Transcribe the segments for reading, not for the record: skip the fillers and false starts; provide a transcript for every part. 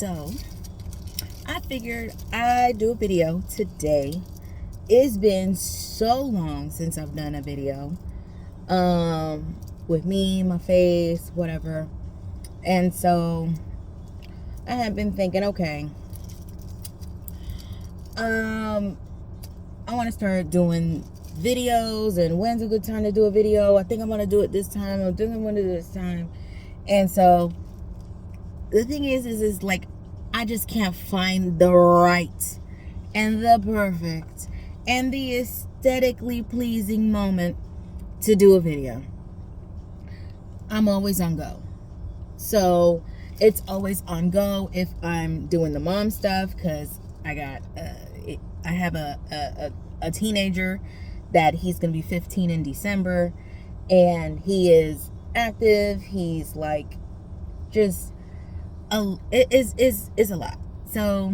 So I figured I'd do a video today. It's been so long since I've done a video with me, my face, whatever. And so I have been thinking, okay, I want to start doing videos, and when's a good time to do a video? I think I'm going to do it this time. I think I'm going to do it this time. And so the thing is like, I just can't find the right and the perfect and the aesthetically pleasing moment to do a video. I'm always on go. So it's always on go if I'm doing the mom stuff, because I have a teenager that he's going to be 15 in December, and he is active. He's like just is a lot. So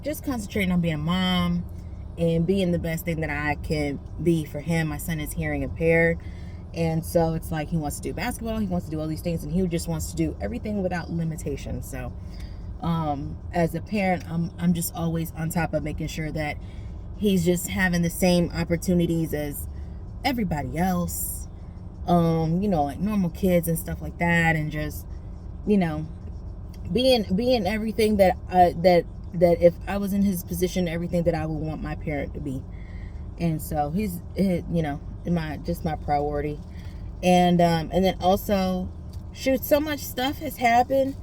just concentrating on being a mom and being the best thing that I can be for him. My son is hearing impaired, and so it's like he wants to do basketball, he wants to do all these things, and he just wants to do everything without limitation. So as a parent, I'm just always on top of making sure that he's just having the same opportunities as everybody else, like normal kids and stuff like that, and just being everything that if I was in his position, everything that I would want my parent to be. And so he's my priority. And then also, shoot, so much stuff has happened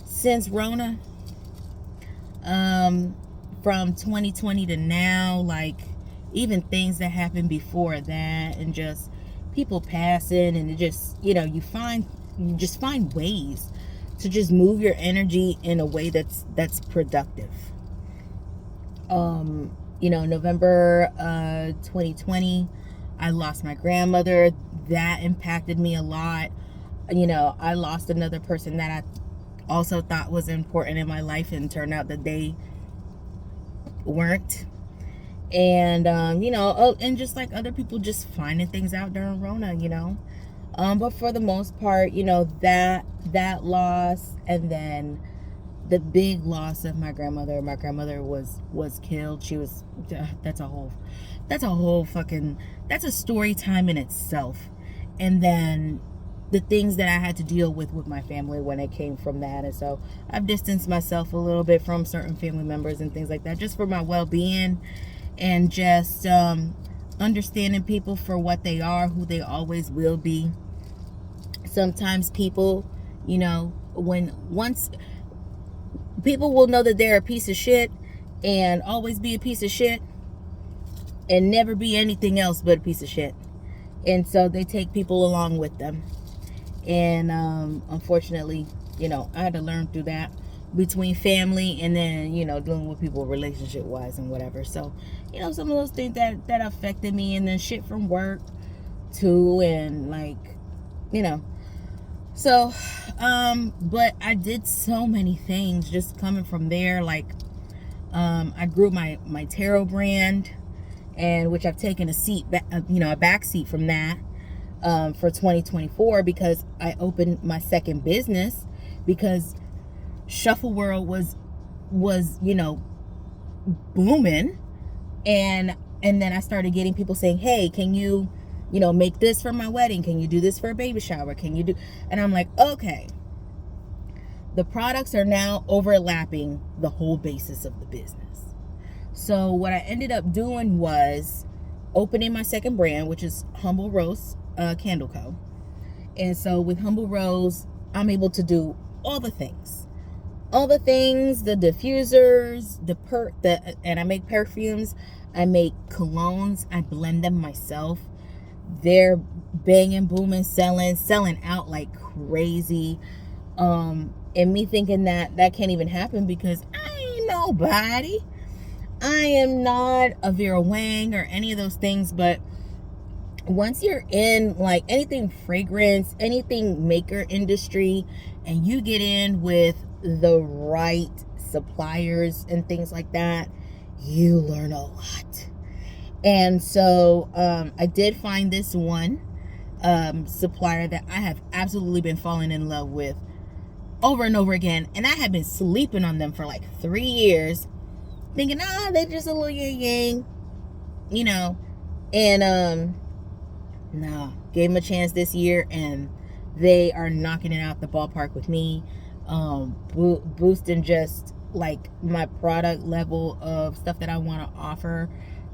since Rona, from 2020 to now, like even things that happened before that, and just people passing, and it just, you just find ways to just move your energy in a way that's productive. November 2020, I lost my grandmother. That impacted me a lot. I lost another person that I also thought was important in my life, and turned out that they weren't. And and just like other people just finding things out during Rona, but for the most part, that loss, and then the big loss of my grandmother. My grandmother was killed. She was that's a story time in itself. And then the things that I had to deal with my family when it came from that. And so I've distanced myself a little bit from certain family members and things like that, just for my well-being, and just understanding people for what they are, who they always will be. Sometimes people, once people will know that they're a piece of shit and always be a piece of shit and never be anything else but a piece of shit. And so they take people along with them. And unfortunately, I had to learn through that, between family and then, dealing with people relationship wise and whatever. So, some of those things that affected me, and then shit from work too, and like, so, but I did so many things just coming from there. Like, I grew my tarot brand, and which I've taken a back seat from that, for 2024, because I opened my second business, because Shuffle World was booming, and then I started getting people saying, hey, can you make this for my wedding? Can you do this for a baby shower? Can you do? And I'm like, okay, the products are now overlapping the whole basis of the business. So what I ended up doing was opening my second brand, which is Humble Rose Candle Co. And so with Humble Rose, I'm able to do all the things, the diffusers, and I make perfumes, I make colognes, I blend them myself. They're banging, booming, selling out like crazy. And me thinking that can't even happen, because I ain't nobody. I am not a Vera Wang or any of those things. But once you're in like anything fragrance, anything maker industry, and you get in with the right suppliers and things like that, you learn a lot. And so I did find this one supplier that I have absolutely been falling in love with over and over again. And I had been sleeping on them for like 3 years, thinking, they're just a little yang, you know. And no, gave them a chance this year, and they are knocking it out the ballpark with me, boosting just like my product level of stuff that I want to offer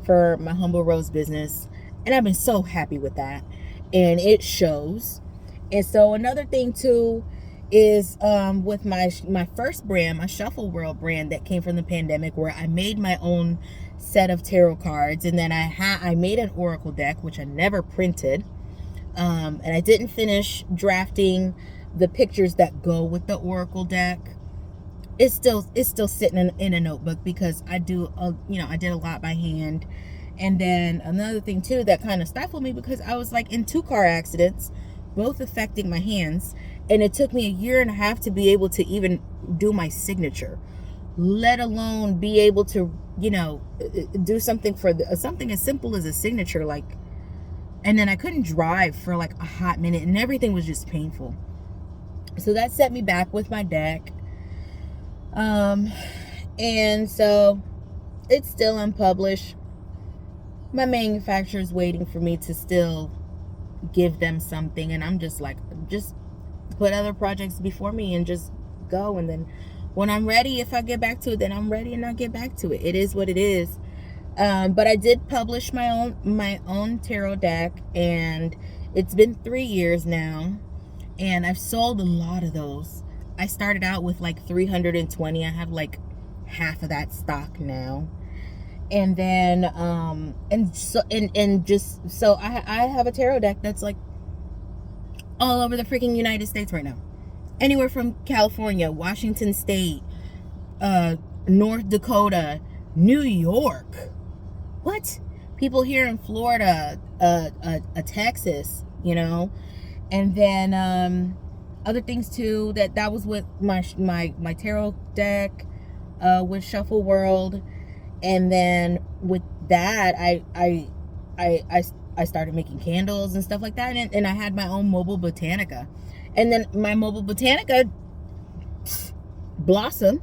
for my Humble Rose business. And I've been so happy with that, and it shows. And so another thing too is with my first brand, my Shuffle World brand that came from the pandemic, where I made my own set of tarot cards, and then I made an oracle deck, which I never printed, and I didn't finish drafting the pictures that go with the oracle deck. It's still sitting in a notebook, because I did a lot by hand. And then another thing too that kind of stifled me, because I was like in 2 car accidents, both affecting my hands, and it took me 1.5 years to be able to even do my signature, let alone be able to, do something for something as simple as a signature. Like, and then I couldn't drive for like a hot minute, and everything was just painful. So that set me back with my deck. And so it's still unpublished. My manufacturer's waiting for me to still give them something, and I'm just like, just put other projects before me and just go. And then when I'm ready, if I get back to it, then I'm ready, and I'll get back to it. It is what it is. But I did publish my own tarot deck, and it's been 3 years now, and I've sold a lot of those. I started out with like 320. I have like half of that stock now. And then so I have a tarot deck that's like all over the freaking United States right now. Anywhere from California, Washington State, North Dakota, New York. What? People here in Florida, Texas, and then other things too. That was with my tarot deck, with Shuffle World. And then with that, I started making candles and stuff like that, and I had my own mobile botanica. And then my mobile botanica blossomed,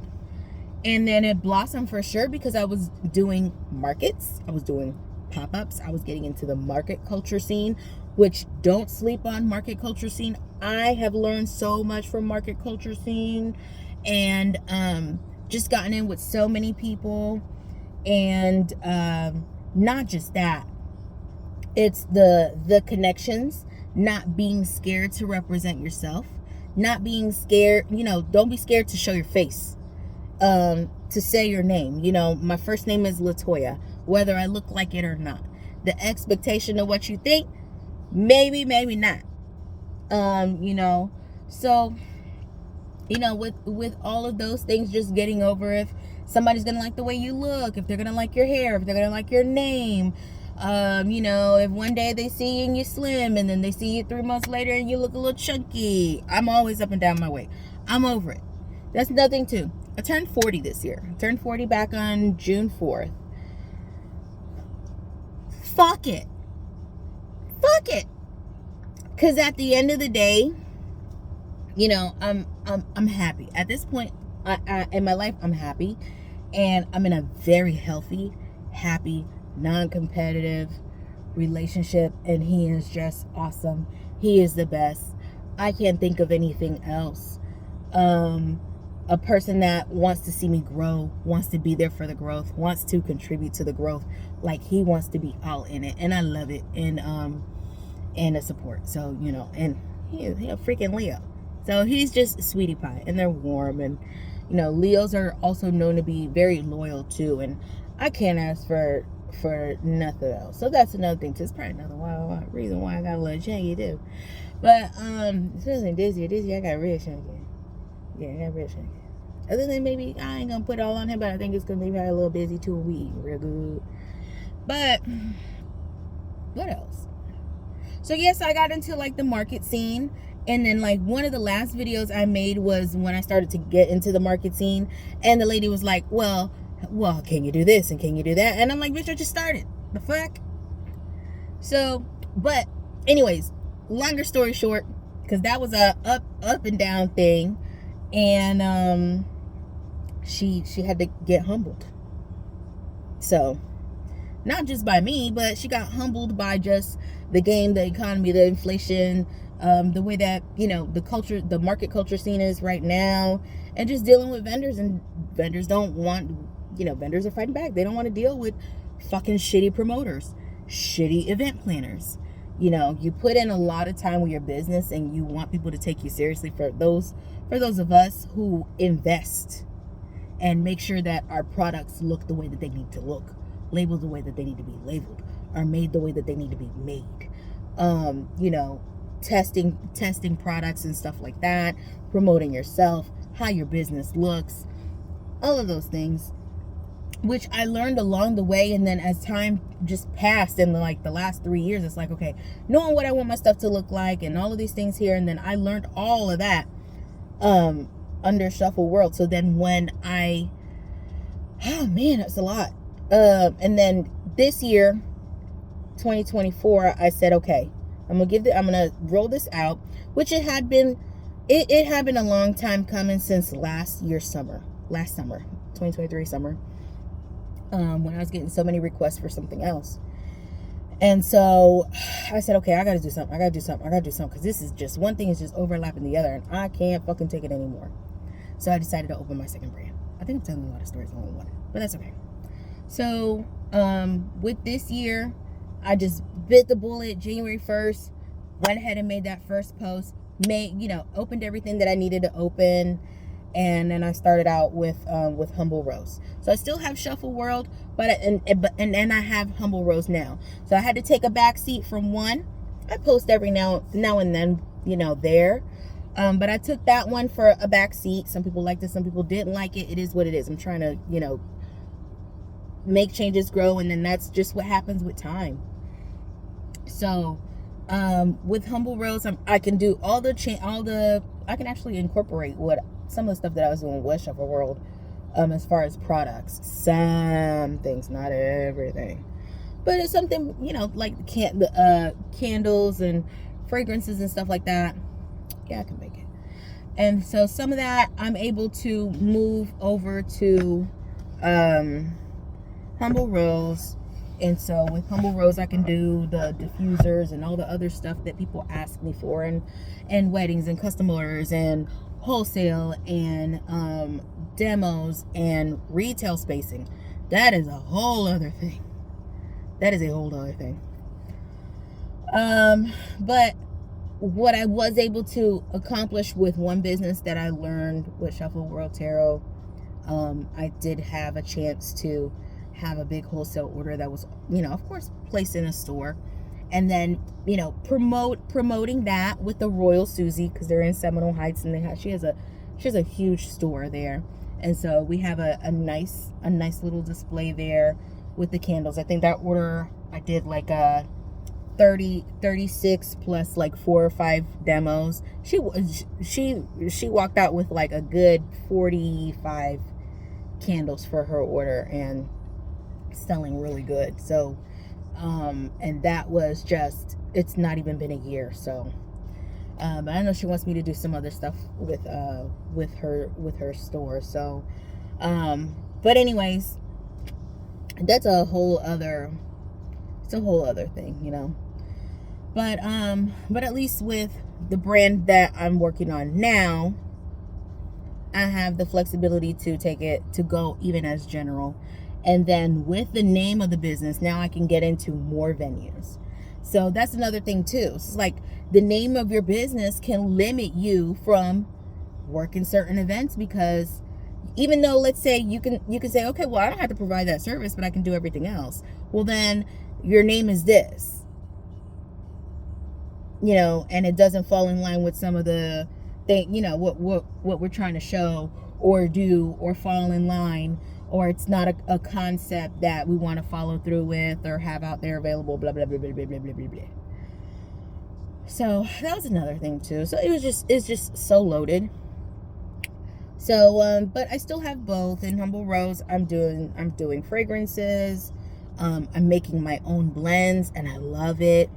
and then it blossomed for sure because I was doing markets, I was doing pop-ups, I was getting into the market culture scene, which, don't sleep on market culture scene. I have learned so much from market culture scene, and just gotten in with so many people. And not just that, it's the connections, not being scared to represent yourself, not being scared, don't be scared to show your face, to say your name. My first name is Latoya, whether I look like it or not. The expectation of what you think, maybe not. So with all of those things, just getting over if somebody's gonna like the way you look, if they're gonna like your hair, if they're gonna like your name, if one day they see you and you slim, and then they see you 3 months later and you look a little chunky. I'm always up and down my weight. I'm over it. That's nothing too. I turned 40 this year. I turned 40 back on June 4th. Fuck it. Because at the end of the day, I'm happy. At this point in my life, I'm happy. And I'm in a very healthy, happy, non-competitive relationship. And he is just awesome. He is the best. I can't think of anything else. A person that wants to see me grow, wants to be there for the growth, wants to contribute to the growth. Like, he wants to be all in it. And I love it. And a support. So, and he a freaking Leo. So he's just sweetie pie, and they're warm. And Leos are also known to be very loyal too, and I can't ask for nothing else. So that's another thing too. It's probably another reason why I got a little chunky too. But especially this year I got real chunky. Yeah, I got real chunky. Other than maybe I ain't gonna put it all on him, but I think it's gonna be a little busy too. We eat real good. But what else? So yes, I got into like the market scene. And then like one of the last videos I made was when I started to get into the market scene, and the lady was like, well, can you do this and can you do that? And I'm like, bitch, I just started. The fuck? So, but anyways, longer story short, because that was a up and down thing. And she had to get humbled. So not just by me, but she got humbled by just the game, the economy, the inflation, the way that, the culture, the market culture scene is right now, and just dealing with vendors. And vendors don't want, vendors are fighting back. They don't want to deal with fucking shitty promoters, shitty event planners. You put in a lot of time with your business, and you want people to take you seriously. For those of us who invest and make sure that our products look the way that they need to look, labeled the way that they need to be labeled, are made the way that they need to be made. Testing products and stuff like that, promoting yourself, how your business looks, all of those things, which I learned along the way. And then as time just passed, in like the last 3 years, it's like, okay, knowing what I want my stuff to look like and all of these things here. And then I learned all of that under Shuffle World. So then when oh man, that's a lot. And then this year, 2024, I said, okay, I'm gonna roll this out, which it had been a long time coming, since last summer, 2023 summer, when I was getting so many requests for something else. And so I said, okay, I gotta do something, because this is just, one thing is just overlapping the other, and I can't fucking take it anymore. So I decided to open my second brand. I think I'm telling a lot of stories on one, but that's okay. So with this year, I just bit the bullet. January 1st, went ahead and made that first post, opened everything that I needed to open. And then I started out with Humble Rose. So I still have Shuffle World, but I have Humble Rose now. So I had to take a back seat from one. I post every now and then, there. But I took that one for a back seat. Some people liked it, some people didn't like it. It is what it is. I'm trying to, make changes grow, and then that's just what happens with time. So with Humble Rose, I can do I can actually incorporate some of the stuff that I was doing with Shuffle World, as far as products. Some things, not everything, but it's something, like the candles and fragrances and stuff like that. Yeah, I can make it. And so some of that I'm able to move over to Humble Rose. And so with Humble Rose, I can do the diffusers and all the other stuff that people ask me for, and weddings and custom orders and wholesale and demos and retail spacing. That is a whole other thing. But what I was able to accomplish with one business that I learned with Shuffle World Tarot, I did have a chance to have a big wholesale order that was, of course, placed in a store, and then, promoting that with the Royal Susie, because they're in Seminole Heights, and she has a huge store there. And so we have a nice little display there with the candles. I think that order I did like a 36 plus like 4 or 5 demos. She walked out with like a good 45 candles for her order, and selling really good. So and that was just, it's not even been a year. So but I know she wants me to do some other stuff with her store. So but anyways, that's a whole other thing, but at least with the brand that I'm working on now, I have the flexibility to take it to go even as general. And then with the name of the business, now I can get into more venues. So that's another thing too. It's like the name of your business can limit you from working certain events, because even though, let's say you can say, okay, well, I don't have to provide that service, but I can do everything else. Well, then your name is this, and it doesn't fall in line with some of the thing, what we're trying to show or do, or fall in line, or it's not a concept that we want to follow through with or have out there available, blah, blah, blah, blah, blah, blah, blah, blah, blah. So that was another thing too. So it's just so loaded. So, but I still have both. In Humble Rose, I'm doing fragrances. I'm making my own blends, and I love it.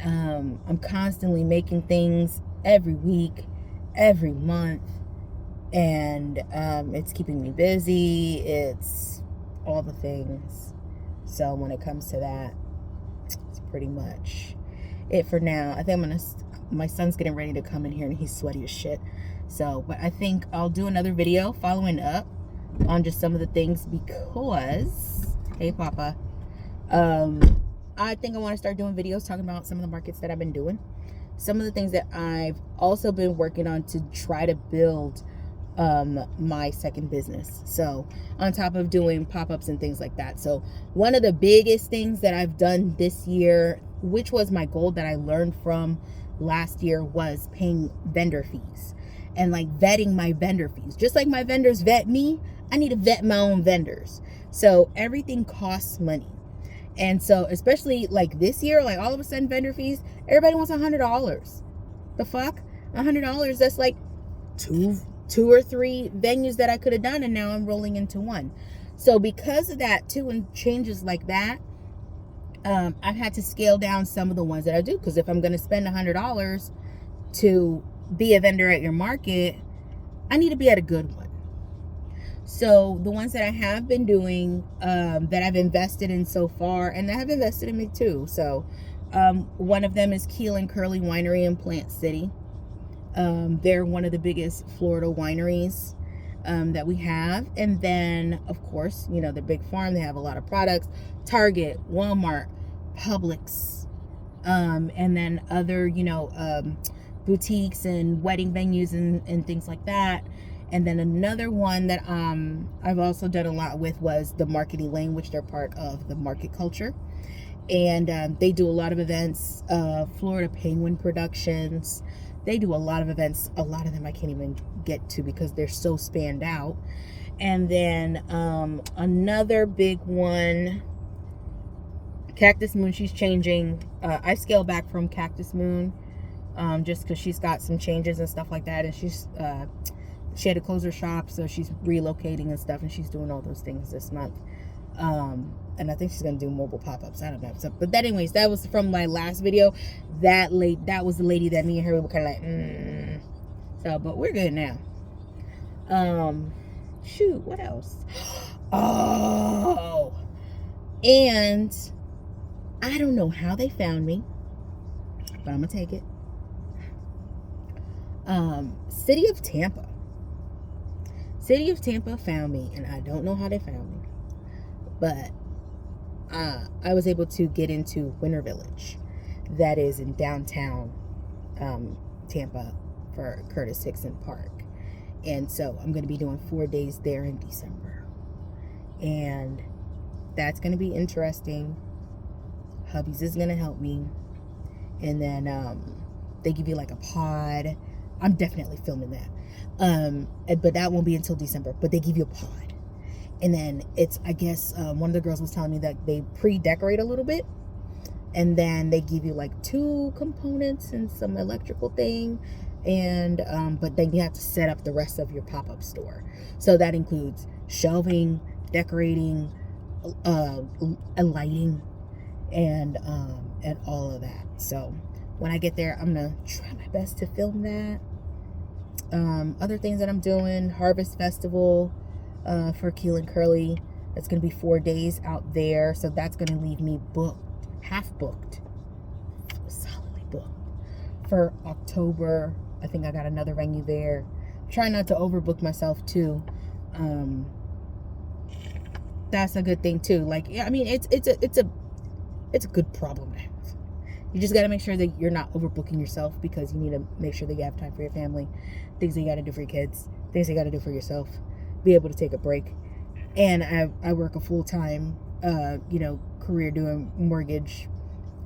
I'm constantly making things every week, every month. And it's keeping me busy. It's all the things. So when it comes to that, it's pretty much it for now. I think my son's getting ready to come in here and he's sweaty as shit. So, but I think I'll do another video following up on just some of the things because, hey Papa, I think I want to start doing videos talking about some of the markets that I've been doing. Some of the things that I've also been working on to try to build my second business. So on top of doing pop-ups and things like that. So one of the biggest things that I've done this year, which was my goal that I learned from last year, was paying vendor fees and like vetting my vendor fees. Just like my vendors vet me, I need to vet my own vendors. So everything costs money. And so especially like this year, like all of a sudden vendor fees, everybody wants $100. The fuck? $100, that's like two or three venues that I could have done, and now I'm rolling into one. So because of that too, and changes like that, I've had to scale down some of the ones that I do, because if I'm going to spend $100 to be a vendor at your market, I need to be at a good one. So the ones that I have been doing, that I've invested in so far, and they have invested in me too. So one of them is Keel and Curly Winery in Plant City. They're one of the biggest Florida wineries that we have. And then, of course, you know, the big farm, they have a lot of products. Target, Walmart, Publix, and then other, you know, boutiques and wedding venues and things like that. And then another one that I've also done a lot with was the Marketing Lane, which they're part of the Market Culture. And they do a lot of events, Florida Penguin Productions. They do a lot of events. A lot of them I can't even get to because they're so spanned out. And then another big one, Cactus Moon. She's changing. I scaled back from Cactus Moon just because she's got some changes and stuff like that. And she had to close her shop, so she's relocating and stuff, and she's doing all those things this month. And I think she's gonna do mobile pop-ups. I don't know. So, but that, anyways, that was from my last video. That was the lady that me and her were kind of like, So, but we're good now. Shoot, what else? Oh, and I don't know how they found me, but I'm gonna take it. City of Tampa found me, and I don't know how they found me, but I was able to get into Winter Village, that is in downtown Tampa, for Curtis Hickson Park. And so I'm going to be doing 4 days there in December, and that's going to be interesting. Hubby's is going to help me, and then they give you like a pod. I'm definitely filming that, but that won't be until December. But they give you a pod, and then it's, I guess, one of the girls was telling me that they pre-decorate a little bit, and then they give you like 2 components and some electrical thing, and but then you have to set up the rest of your pop-up store. So that includes shelving, decorating, lighting, and all of that. So when I get there, I'm gonna try my best to film that. Other things that I'm doing, Harvest Festival for Keel and Curly. It's gonna be 4 days out there, so that's gonna leave me half booked, solidly booked for October. I think I got another venue there. Try not to overbook myself too. That's a good thing too. Like, yeah, I mean, it's a good problem to have. You just got to make sure that you're not overbooking yourself, because you need to make sure that you have time for your family, things that you got to do for your kids, things you got to do for yourself, be able to take a break. And I work a full-time, career doing mortgage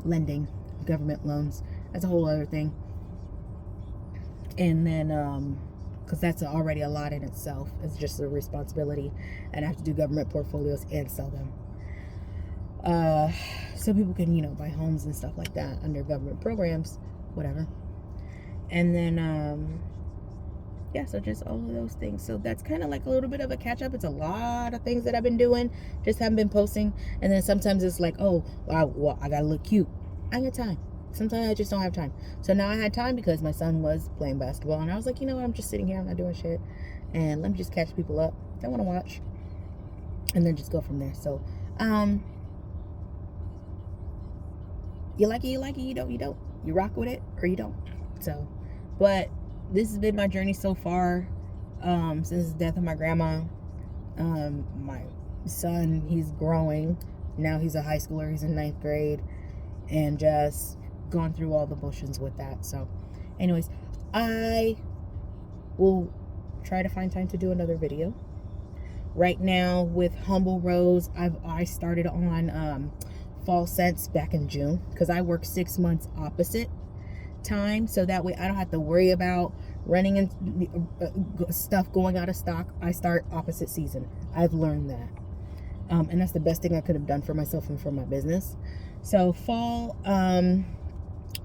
lending, government loans. That's a whole other thing. And then, because that's already a lot in itself. It's just a responsibility, and I have to do government portfolios and sell them. So people can, buy homes and stuff like that under government programs, whatever. And then, so just all of those things. So that's kind of like a little bit of a catch up. It's a lot of things that I've been doing, just haven't been posting. And then sometimes it's like, oh, well, I gotta look cute. I got time. Sometimes I just don't have time. So now I had time because my son was playing basketball, and I was like, you know what, I'm just sitting here, I'm not doing shit. and let me just catch people up that want to watch, and then just go from there. So you like it, you don't, you rock with it or you don't. So, but this has been my journey so far, since the death of my grandma. My son, he's growing now, he's a high schooler, he's in 9th grade, and just gone through all the motions with that. So anyways, I will try to find time to do another video. Right now with Humble Rose, I started on fall scents back in June, because I work 6 months opposite time, so that way I don't have to worry about running in stuff going out of stock. I start opposite season. I've learned that, and that's the best thing I could have done for myself and for my business. So fall, and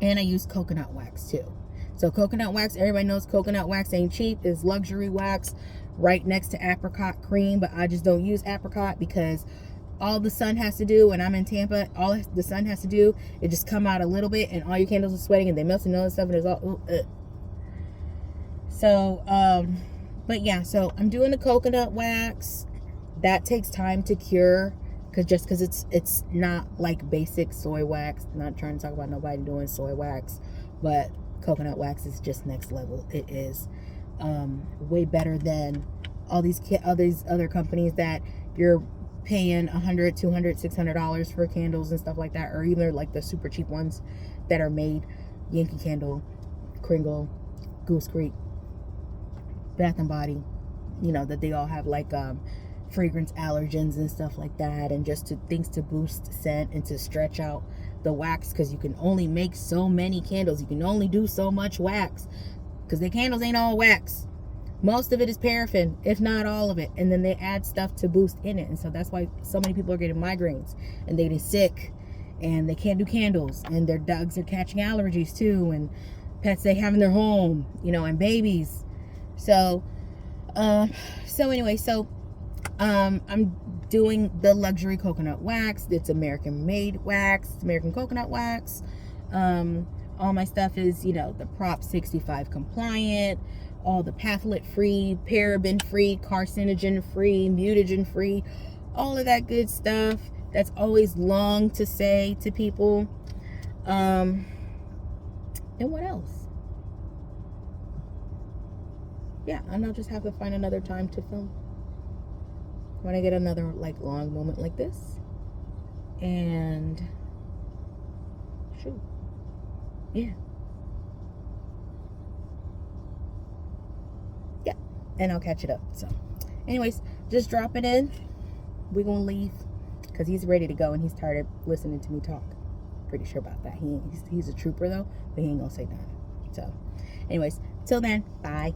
I use coconut wax too. So coconut wax, everybody knows coconut wax ain't cheap. It's luxury wax right next to apricot cream, but I just don't use apricot because all the sun has to do, when I'm in Tampa, all the sun has to do is just come out a little bit, and all your candles are sweating and they melt and all this stuff, and it's all So but yeah, so I'm doing the coconut wax. That takes time to cure, because it's not like basic soy wax. I'm not trying to talk about nobody doing soy wax, but coconut wax is just next level. It is way better than all these other companies that you're paying $100, $200, $600 for candles and stuff like that, or even like the super cheap ones that are made, Yankee Candle, Kringle, Goose Creek, Bath and Body, that they all have like fragrance allergens and stuff like that, and just things to boost scent and to stretch out the wax, because you can only make so many candles, you can only do so much wax, because the candles ain't all wax. Most of it is paraffin, if not all of it, and then they add stuff to boost in it. And so that's why so many people are getting migraines, and they get sick, and they can't do candles, and their dogs are catching allergies too, and pets they have in their home, and babies. So anyway, I'm doing the luxury coconut wax. It's American made wax, it's American coconut wax. All my stuff is, the Prop 65 compliant, all the phthalate free, paraben free, carcinogen free, mutagen free, all of that good stuff. That's always long to say to people. And what else? Yeah, and I'll just have to find another time to film when I get another long moment like this. And shoot, yeah, and I'll catch it up. So anyways, just drop it in. We're gonna leave because he's ready to go, and he's tired of listening to me talk. Pretty sure about that. He's a trooper though, but he ain't gonna say nothing. So anyways, till then, bye.